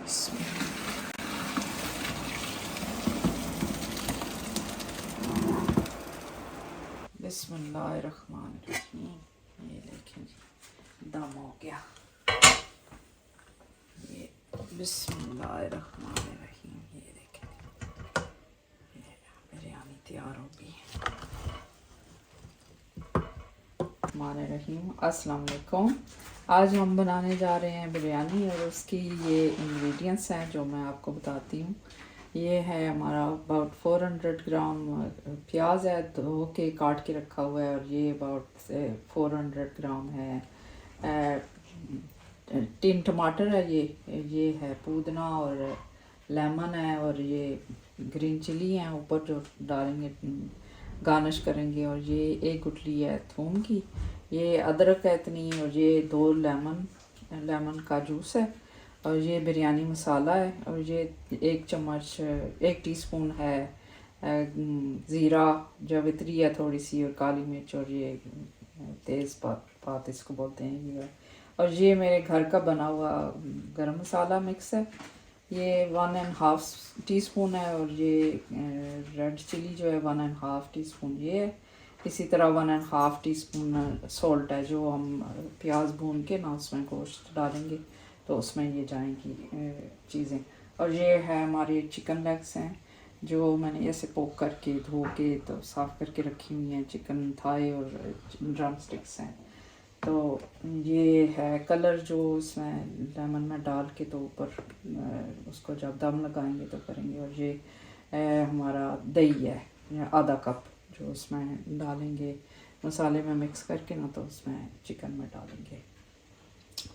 बिस्मिल्लाहिर्रहमानिर्रहीम। ये देखें जी, दम हो गया। ये बिस्मिल्लाहिर्रहमानिर्रहीम। ये देखें, ये बिरयानी तैयार हो गई। रहीम अस्सलाम वालेकुम। आज हम बनाने जा रहे हैं बिरयानी और उसकी ये इंग्रेडिएंट्स हैं जो मैं आपको बताती हूँ। ये है हमारा अबाउट 400 ग्राम प्याज है, धो के काट के रखा हुआ है। और ये अबाउट 400 ग्राम है 3 टमाटर है। ये है पुदीना और लेमन है, और ये ग्रीन चिली है ऊपर जो डालेंगे, गार्निश करेंगे। और ये 1 गुठली है थूम की, ये अदरक है इतनी, और ये 2 लेमन का जूस है, और ये बिरयानी मसाला है, और ये 1 चम्मच 1 टीस्पून है ज़ीरा जावित्री है थोड़ी सी, और काली मिर्च, और ये तेज़ पात इसको बोलते हैं ये। और ये मेरे घर का बना हुआ गरम मसाला मिक्स है, ये 1.5 टीस्पून है। और ये रेड चिली जो है 1.5 टीस्पून ये है। इसी तरह 1.5 टीस्पून सॉल्ट है, जो हम प्याज भून के ना उसमें गोश्त डालेंगे तो उसमें ये जाएंगी चीज़ें। और ये है हमारे चिकन लेग्स हैं जो मैंने ऐसे पोक करके धो के तो साफ़ करके रखी हुई हैं। चिकन थाई और ड्रम स्टिक्स हैं। तो ये है कलर जो इसमें लेमन में डाल के तो ऊपर उसको जब दम लगाएंगे तो करेंगे। और ये हमारा दही है आधा कप, जो उसमें डालेंगे मसाले में मिक्स करके ना, तो उसमें चिकन में डालेंगे।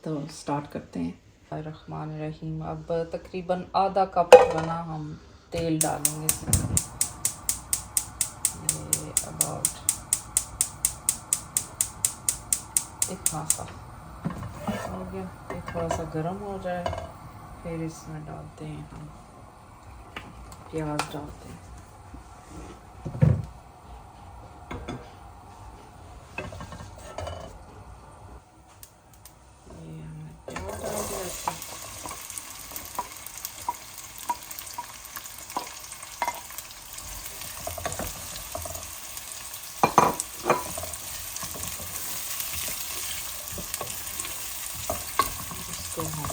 तो स्टार्ट करते हैं। रहमान रहीम। अब तकरीबन आधा कप बना हम तेल डालेंगे इसमें। ये अबाउट इतना सा हो गया। ये थोड़ा सा गर्म हो जाए फिर इसमें डालते हैं हम प्याज डालते हैं। ये हमने प्याज डाल दिया था। इसको हम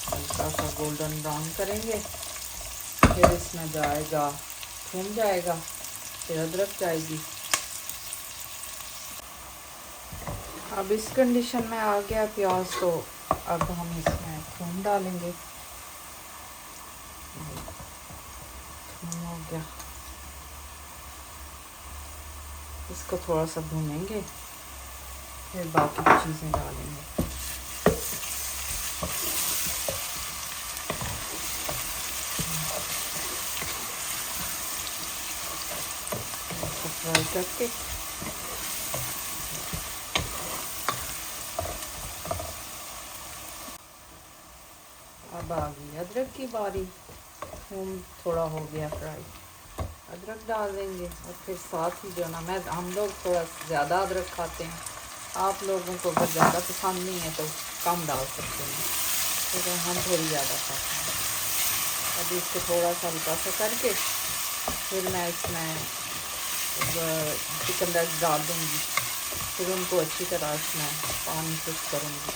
हल्का सा गोल्डन ब्राउन करेंगे। फिर इसमें जाएगा थूम जाएगा, फिर अदरक जाएगी। अब इस कंडीशन में आ गया प्याज, तो अब हम इसमें थूम डालेंगे। थूम हो गया, इसको थोड़ा सा भूनेंगे, फिर बाकी चीज़ें डालेंगे। इसको फ्राई करके अब आ गई अदरक की बारी। थूम थोड़ा हो गया फ्राई, अदरक डाल देंगे। और फिर साथ ही जो ना, हम लोग थोड़ा ज़्यादा अदरक खाते हैं, आप लोगों को अगर ज़्यादा पसंद नहीं है तो कम डाल सकते हैं, लेकिन हम थोड़ी ज़्यादा खाते हैं। अभी इसको थोड़ा सा हल्का सा करके फिर मैं इसमें चिकन लेग डाल दूँगी। फिर उनको अच्छी तरह इसमें पानी फिक्स करूँगी।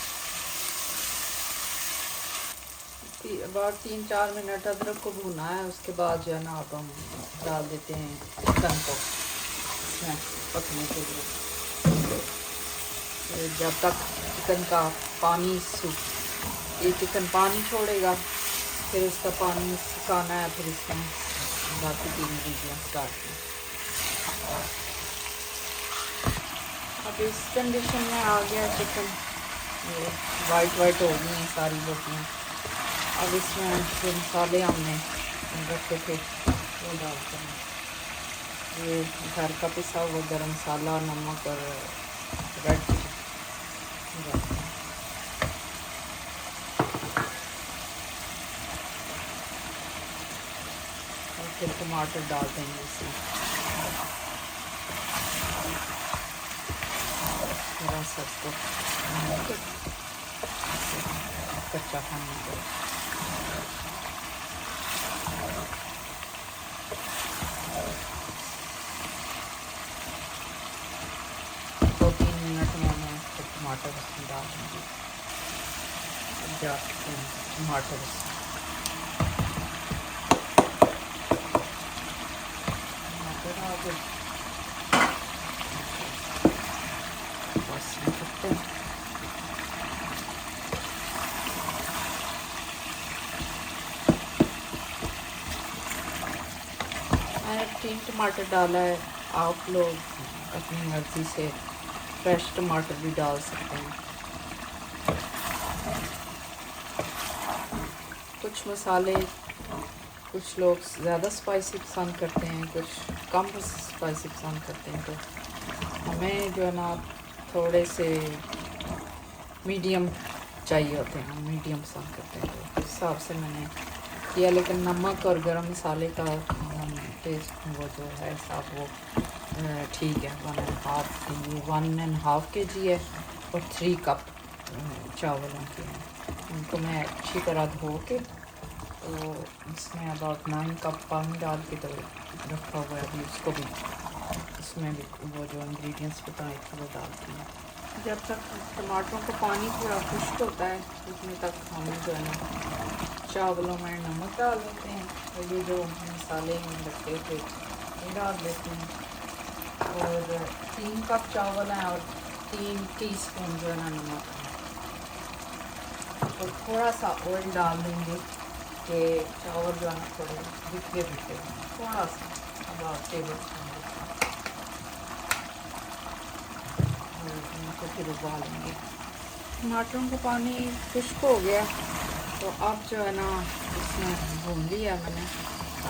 अबाउट 3-4 मिनट अदरक को भुना है, उसके बाद जो है ना अब हम डाल देते हैं चिकन को इसमें पकने के लिए। जब तक चिकन का पानी ये चिकन पानी छोड़ेगा, फिर इसका पानी सुखाना है, फिर इसमें बाकी की इंग्रेडिएंट्स डालते हैं। अब इस कंडीशन में आ गया चिकन, ये वाइट हो गई हैं सारी रोटियाँ। अब इसमें जो मसाले हमने रखे थे वो डालते हैं। ये घर का पिसा हुआ गरम मसाला, नमक और रेड चिली डालते हैं। और फिर टमाटर डाल देंगे इसमें, थोड़ा सा इसको कच्चा खाने को। 2-3 मिनट में मैं टमाटर इसमें डाल दूँगी। टमाटर आ गए, बस करते हैं। मैंने 3 टमाटर डाला है, आप लोग अपनी मर्ज़ी से फ्रेश टमाटर भी डाल सकते हैं। कुछ मसाले कुछ लोग ज़्यादा स्पाइसी पसंद करते हैं, कुछ कम स्पाइसी पसंद करते हैं, तो हमें जो है ना थोड़े से मीडियम चाहिए होते हैं, हम मीडियम पसंद करते हैं, तो उस हिसाब से मैंने किया। लेकिन नमक और गरम मसाले का टेस्ट वो जो है साहब वो ठीक है। 1.5 kg है और 3 कप चावलों के हैं। उनको मैं अच्छी तरह धो के तो इसमें अबाउट 9 कप पानी डाल के तो रखा हुआ है। अभी उसको भी इसमें भी वो जो इंग्रेडिएंट्स बताए थे वो डालती हूँ। जब तक टमाटरों का पानी थोड़ा खुश्क होता है उतने तक हम जो है ना चावलों में नमक डाल देते हैं और ये जो मसाले में रखे थे ये डाल देते हैं। और 3 कप चावल हैं और 3 टीस्पून जो है ना नमक है। और थोड़ा सा ऑयल डाल देंगे कि चावल जो है ना थोड़े दिखे दिखे, थोड़ा सा अबाउट टेबल स्पून इनको फिर उबालेंगे। टमाटरों का पानी खुश्क हो गया तो अब जो है ना इसमें भून लिया मैंने।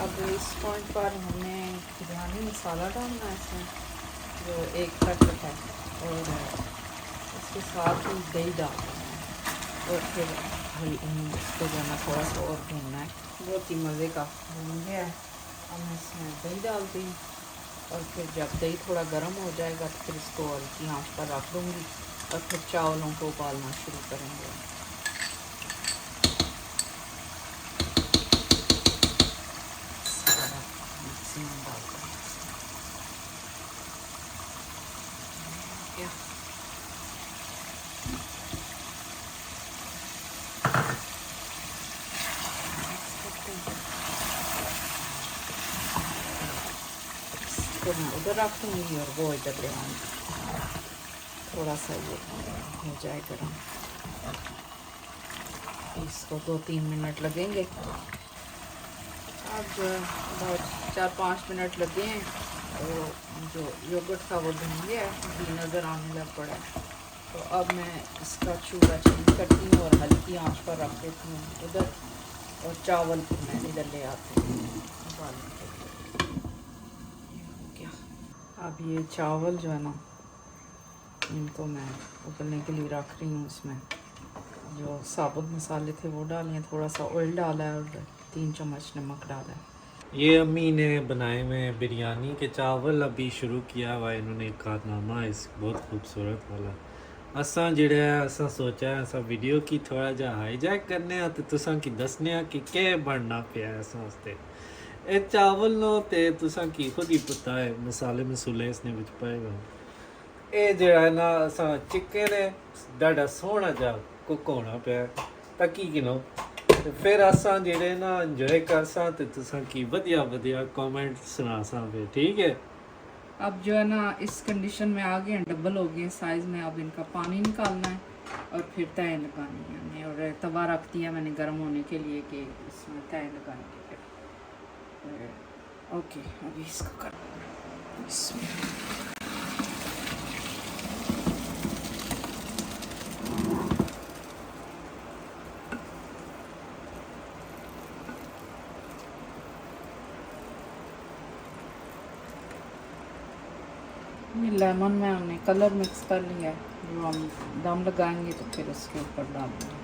अब इस पॉइंट पर हमने बिरयानी मसाला डालना है इसमें, जो 1 पैकेट है, और इसके साथ ही दही डालना है और फिर इसको जो है ना थोड़ा सा और भूनना है। बहुत ही मज़े का भून गया है। अब मैं इसमें दही डालती हूँ और फिर जब दही थोड़ा गर्म हो जाएगा तो फिर इसको हल्की आंच पर रख दूँगी और फिर चावलों को उबालना शुरू करेंगे। सारा मैक्सिमम डालकर क्या इसको मैं उधर रख दूँगी और वो इधर ले आऊँगी। थोड़ा सा ये हो जाए गर्म, इसको 2-3 मिनट लगेंगे। अब बहुत 4-5 मिनट लगे हैं तो जो योगर्ट था वो भून गया है, घी नज़र आने लग पड़ा है। तो अब मैं इसका चूल्हा चेंज करती हूँ और हल्की आंच पर रख देती हूँ उधर, और चावल को मैं इधर ले आती हूँ उबालने के लिए। क्या अब ये चावल जो है ना इनको मैं उबलने के लिए रख रही हूँ। इसमें जो साबुत मसाले थे वो डाले हैं, थोड़ा सा ऑयल डाला है और 3 चम्मच नमक डाला है। ये अम्मी ने बनाए हुए बिरयानी के चावल अभी शुरू किया हुआ इन्होंने एक कारनामा इस बहुत खूबसूरत वाला। असा जिहड़ा असा सोचा असा वीडियो की थोड़ा जा हाईजैक करने ते तुसां की दसने कि के बनना पिया असा वास्ते ए चावल नो ते तुसां की खुद ही पता है मसाले मसूले इसने विच पाए हुए। ਇਹ ਜਿਹੜਾ ਨਾ ਅਸਾਂ ਚਿਕਨ ਹੈ ਡਾਡਾ ਸੋਹਣਾ ਜਿਹਾ ਕੁੱਕ ਹੋਣਾ ਪਿਆ ਤਾਂ ਕੀ ਕਿਨੋ ਤੇ ਫਿਰ ਅਸਾਂ ਜਿਹੜੇ ਨਾ ਇੰਜੋਏ ਕਰ ਸਾਂ ਤੇ ਤੁਸੀਂ ਕੀ ਵਧੀਆ ਵਧੀਆ ਕਮੈਂਟ ਸੁਣਾ ਸਾਂ ਵੇ ठीक है। अब जो है ना इस कंडीशन में आ गए हैं, डबल हो गए साइज़ में। अब इनका पानी निकालना है और फिर तय लगानी है हमने, और तवा रख दिया मैंने गर्म होने के लिए कि इसमें तय लगाएंगे फिर। ओके अभी इसको कर इसमें लेमन में हमने कलर मिक्स कर लिया है। जो हम दम लगाएंगे तो फिर उसके ऊपर डाल देंगे।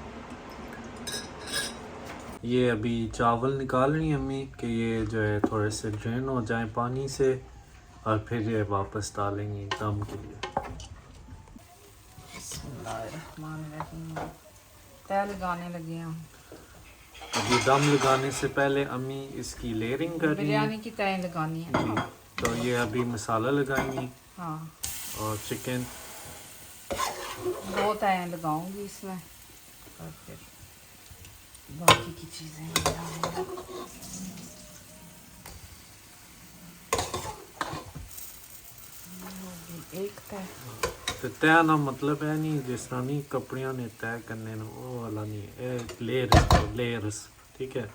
ये अभी चावल निकाल रही हैं अम्मी कि ये जो है थोड़े से ड्रेन हो जाए पानी से और फिर ये वापस डालेंगे दम के लिए। बिस्मिल्लाहिर्रहमानिर्रहीम। तय लगाने लगे हैं हम। अभी दम लगाने से पहले अम्मी इसकी लेयरिंग कर रही हैं। बिरयानी की तय लगानी है जी, तो ये अभी मसाला लगाएंगी हाँ। और चिकन 2 तय लगाऊंगी इसमें और फिर बाकी की चीज़ें लगाऊंगी। एक तय तो तय ना मतलब है नहीं जिस तरह नहीं कपड़ियां ने तय करने ना वो वाला नहीं है, लेयर्स ठीक है।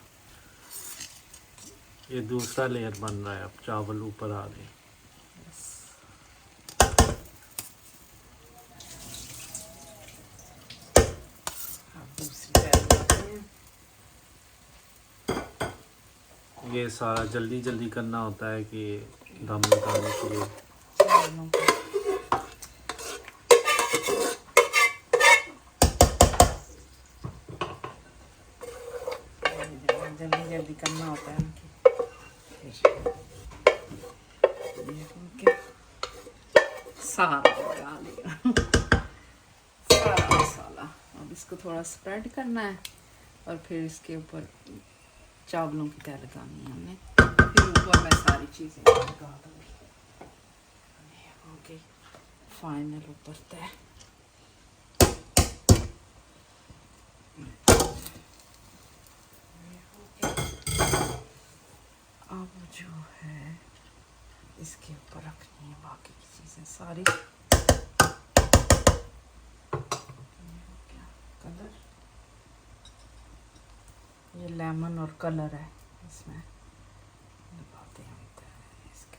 ये दूसरा लेयर बन रहा है, अब चावल ऊपर आ रहे हैं। दूसरी तय लगाते हैं। ये सारा जल्दी जल्दी करना होता है कि दम लगाने के लिए। चावलों को जल्दी जल्दी करना होता है इनकी। सारा लगा लिया सारा मसाला। अब इसको थोड़ा स्प्रेड करना है और फिर इसके ऊपर चावलों की तय लगानी है हमने। फिर ऊपर मैं सारी चीज़ें लगा दूँगी। हो गई फाइनल ऊपर तय। अब जो है इसके ऊपर रखनी है बाकी की चीज़ें सारी। क्या कलर, ये लेमन और कलर है इसमें लगाते हैं इसके।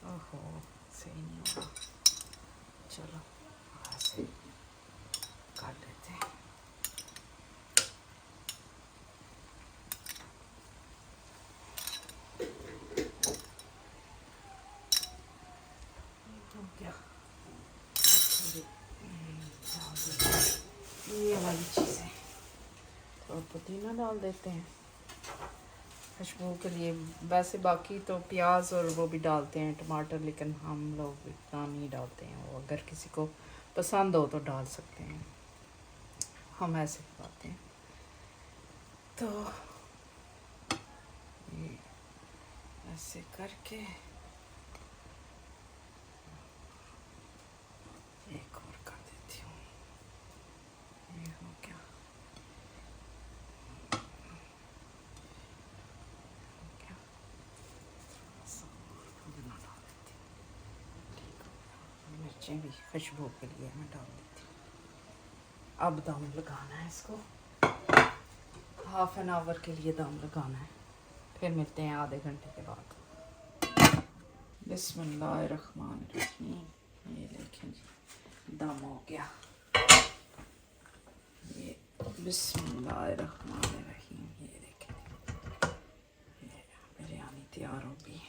ओहो सही नहीं होगा, चलो ऐसे कर लेते हैं। हो गया। ये वाली चीज़ें थोड़ा पुदीना डाल देते हैं खुशबू के लिए। वैसे बाकी तो प्याज और वो भी डालते हैं टमाटर, लेकिन हम लोग इतना नहीं डालते हैं। वो अगर किसी को पसंद हो तो डाल सकते हैं, हम ऐसे बनाते हैं। तो ये ऐसे करके एक और कर देती हूँ। ये हो गया। पुदीना डाल देती हूँ। ठीक हो गया। मिर्चें भी खुशबू के लिए मैं डाल देती हूँ। अब दम लगाना है इसको, 1/2 आवर के लिए दम लगाना है। फिर मिलते हैं आधे घंटे के बाद। बिस्मिल्लाहिर्रहमानिर्रहीम। ये देखें जी दम हो गया। ये बिस्मिल्लाहिर्रहमानिर्रहीम। ये देखें ये बिरयानी तैयार हो गई।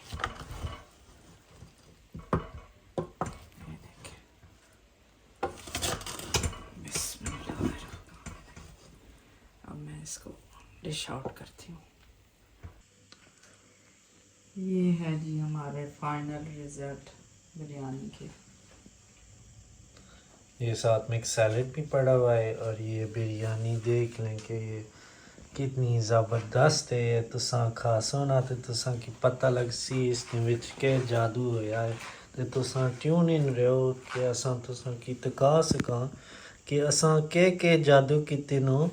ये देखें बिस्मिल्लाहिर्रहमानिर्रहीम। अब मैं इसको डिश आउट करती हूँ। ये है जी हमारे फाइनल रिजल्ट बिरयानी के। ये साथ में एक सैलेड भी पड़ा हुआ है और ये बिरयानी देख लें कि ये कितनी ज़बरदस्त है। तुसां खासो ना तो तुसां की पता लग सी इसके विच के जादू होया है ते तुसां ट्यून इन रहो कि असां तुसां की तका सकां कि असां के जादू कीते नो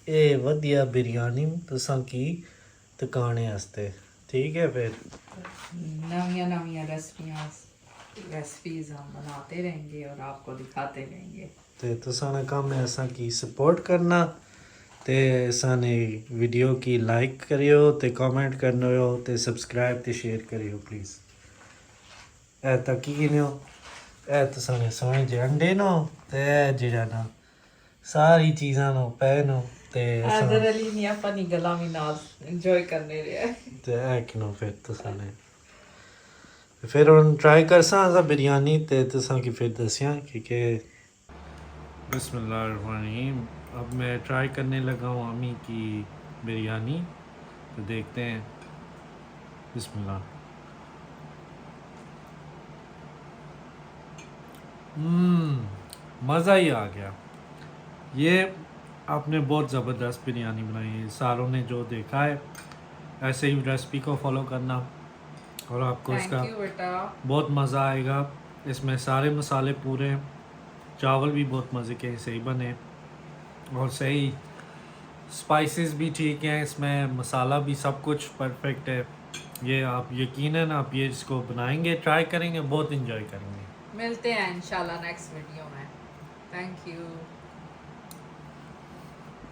ये वधिया बिरयानी तुसां की तकाने वास्ते। ठीक है, फिर नवियां रेसिपीज हम बनाते रहेंगे और आपको दिखाते रहेंगे। ते तुसां दा काम है असां की सपोर्ट करना ते साने वीडियो की लाइक करियो ते कमेंट करनियो ते सब्सक्राइब ते शेयर करियो प्लीज़। ए तकी गिनो ए तुसां ने सोने जे अंडे नो ते जेड़ा ना सारी चीज़ां नो पैनो ते इधर अली नहीं अपनी गला में नाल एंजॉय करने रहे ते ए किनो फिर तुसां ने फिर हम ट्राई करसा असा बिरयानी ते तुसां की फिर दसिया कि बिस्मिल्लाहिर्रहमानिर्रहीम। अब मैं ट्राई करने लगा हूँ अम्मी की बिरयानी, तो देखते हैं। बिस्मिल्लाह। मज़ा ही आ गया। ये आपने बहुत ज़बरदस्त बिरयानी बनाई है। सारों ने जो देखा है ऐसे ही रेसिपी को फॉलो करना और आपको थैंक इसका यू बेटा। बहुत मज़ा आएगा। इसमें सारे मसाले पूरे हैं, चावल भी बहुत मज़े के सही बने और सही स्पाइसेस भी ठीक हैं, इसमें मसाला भी सब कुछ परफेक्ट है। ये आप यकीनन आप ये इसको बनाएंगे, ट्राई करेंगे, बहुत इंजॉय करेंगे। मिलते हैं इंशाल्लाह नेक्स्ट वीडियो में। Thank you.